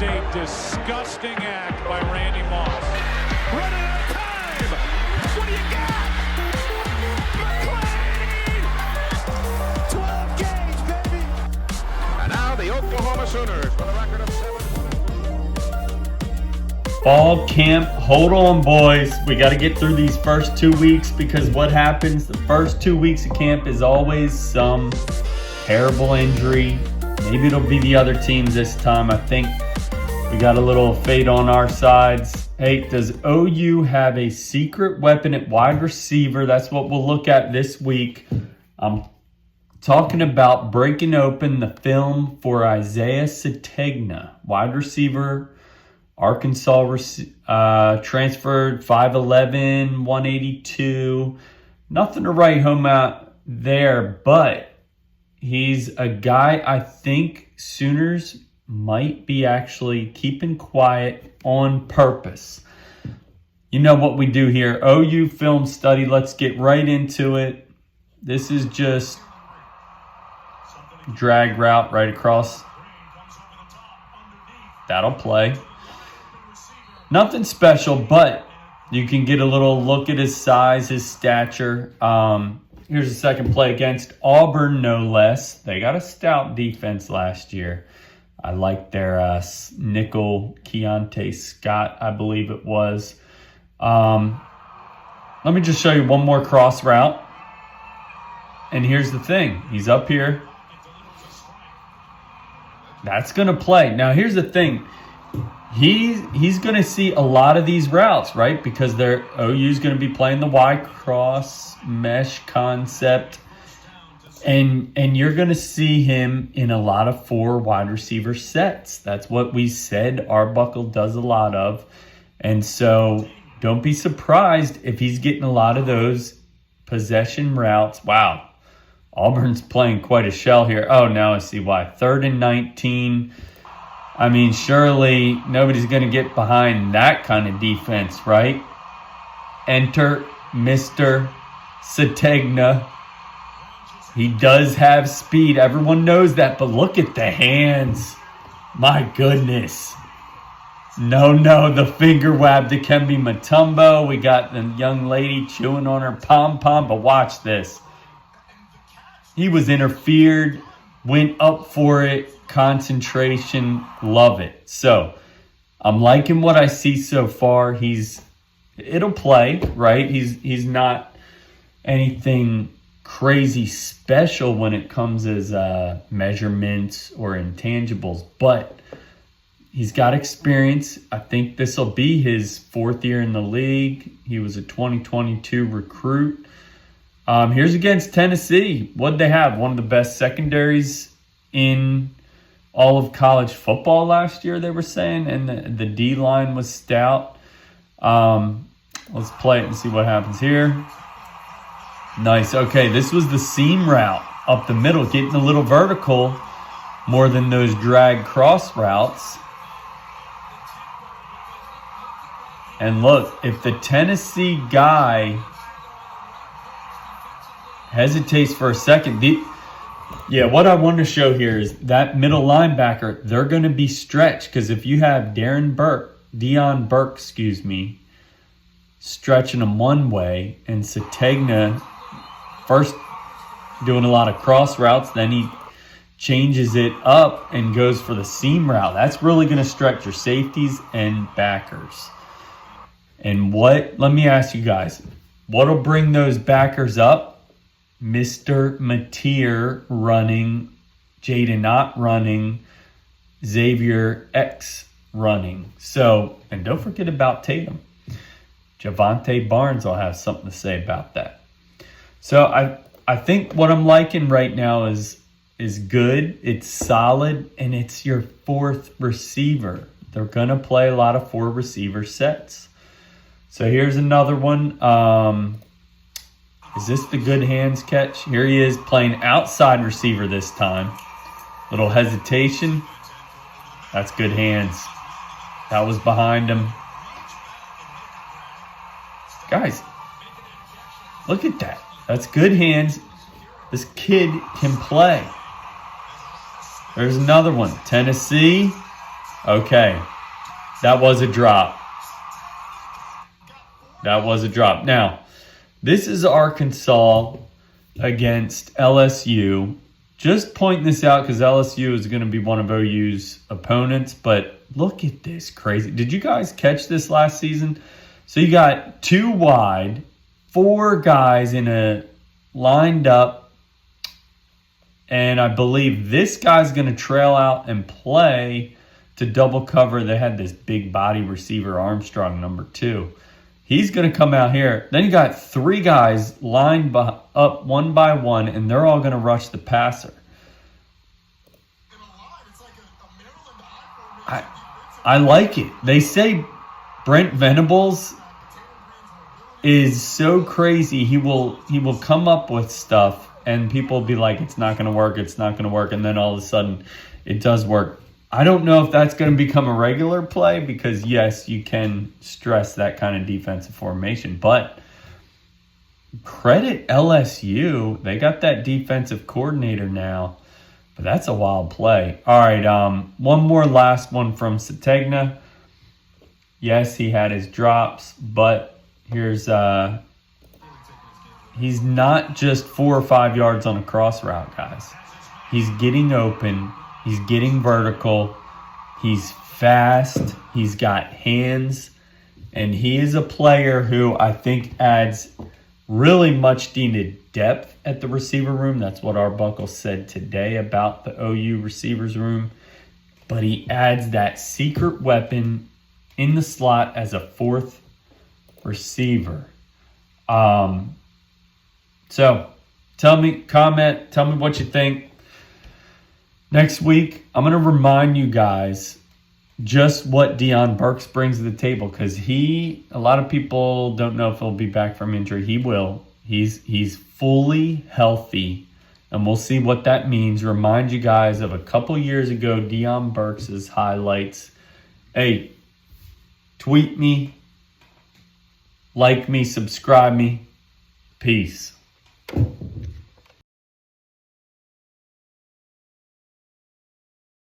is a disgusting act by Randy Moss. Running out of time. What do you got? McClain! 12 gauge, baby. And now the Oklahoma Sooners with a record of 7. Fall camp, hold on, boys. We got to get through these first 2 weeks because what happens the first 2 weeks of camp is always some terrible injury. Maybe it'll be the other teams this time. I think we got a little fate on our sides. Hey, does OU have a secret weapon at wide receiver? That's what we'll look at this week. I'm talking about breaking open the film for Isaiah Sategna, wide receiver, Arkansas, transferred 5'11", 182. Nothing to write home out there, but he's a guy I think Sooners might be actually keeping quiet on purpose. You know what we do here. OU film study. Let's get right into it. This is just drag route right across. That'll play. Nothing special, but you can get a little look at his size, his stature. Here's the second play against Auburn, no less. They got a stout defense last year. I like their nickel Keontae Scott, I believe it was. Let me just show you one more cross route. And here's the thing. He's up here. That's going to play. Now, here's the thing. He's going to see a lot of these routes, right? Because OU's going to be playing the Y cross mesh concept. And you're going to see him in a lot of 4 wide receiver sets. That's what we said Arbuckle does a lot of. And so don't be surprised if he's getting a lot of those possession routes. Wow. Auburn's playing quite a shell here. Oh, now I see why. 3rd and 19. I mean, surely nobody's going to get behind that kind of defense, right? Enter Mr. Sategna. He does have speed. Everyone knows that, but look at the hands. My goodness. No, the finger wab to Kembe Mutombo. We got the young lady chewing on her pom-pom, but watch this. He was interfered, went up for it. Concentration, love it. So I'm liking what I see so far. It'll play, right? He's not anything crazy special when it comes as measurements or intangibles, but he's got experience. I think this will be his 4th year in the league. He was a 2022 recruit. Here's against Tennessee. What'd they have? One of the best secondaries in all of college football last year, they were saying, and the D-line was stout. Let's play it and see what happens here. Nice. Okay, this was the seam route up the middle, getting a little vertical more than those drag cross routes. And look, if the Tennessee guy hesitates for a second, what I want to show here is that middle linebacker, they're going to be stretched because if you have Deon Burke, stretching them one way and Sategna first doing a lot of cross routes, then he changes it up and goes for the seam route. That's really going to stretch your safeties and backers. And let me ask you guys, what'll bring those backers up? Mr. Mateer running, Jaden not running, Xavier X running. So, and don't forget about Tatum. Javante Barnes will have something to say about that. So I think what I'm liking right now is good. It's solid, and it's your 4th receiver. They're going to play a lot of 4 receiver sets. So here's another one. Is this the good hands catch? Here he is playing outside receiver this time. Little hesitation. That's good hands. That was behind him. Guys, look at that. That's good hands. This kid can play. There's another one. Tennessee. Okay. That was a drop. That was a drop. Now, this is Arkansas against LSU. Just pointing this out because LSU is going to be one of OU's opponents. But look at this crazy. Did you guys catch this last season? So you got 2 wide, 4 guys in a lined up. And I believe this guy's going to trail out and play to double cover. They had this big body receiver, Armstrong, number 2. He's going to come out here. Then you got 3 guys lined up one by one, and they're all going to rush the passer. I like it. They say Brent Venables is so crazy. He will come up with stuff, and people will be like, it's not going to work, it's not going to work, and then all of a sudden it does work. I don't know if that's going to become a regular play because, yes, you can stress that kind of defensive formation. But credit LSU. They got that defensive coordinator now. But that's a wild play. All right, one more last one from Sategna. Yes, he had his drops, but here's he's not just 4 or 5 yards on a cross route, guys. He's getting open. He's getting vertical. He's fast. He's got hands. And he is a player who I think adds really much needed depth at the receiver room. That's what Arbuckle said today about the OU receivers room. But he adds that secret weapon in the slot as a 4th receiver. So tell me what you think. Next week, I'm going to remind you guys just what Deion Burks brings to the table because a lot of people don't know if he'll be back from injury. He will. He's fully healthy, and we'll see what that means. Remind you guys of a couple years ago, Deion Burks' highlights. Hey, tweet me, like me, subscribe me. Peace.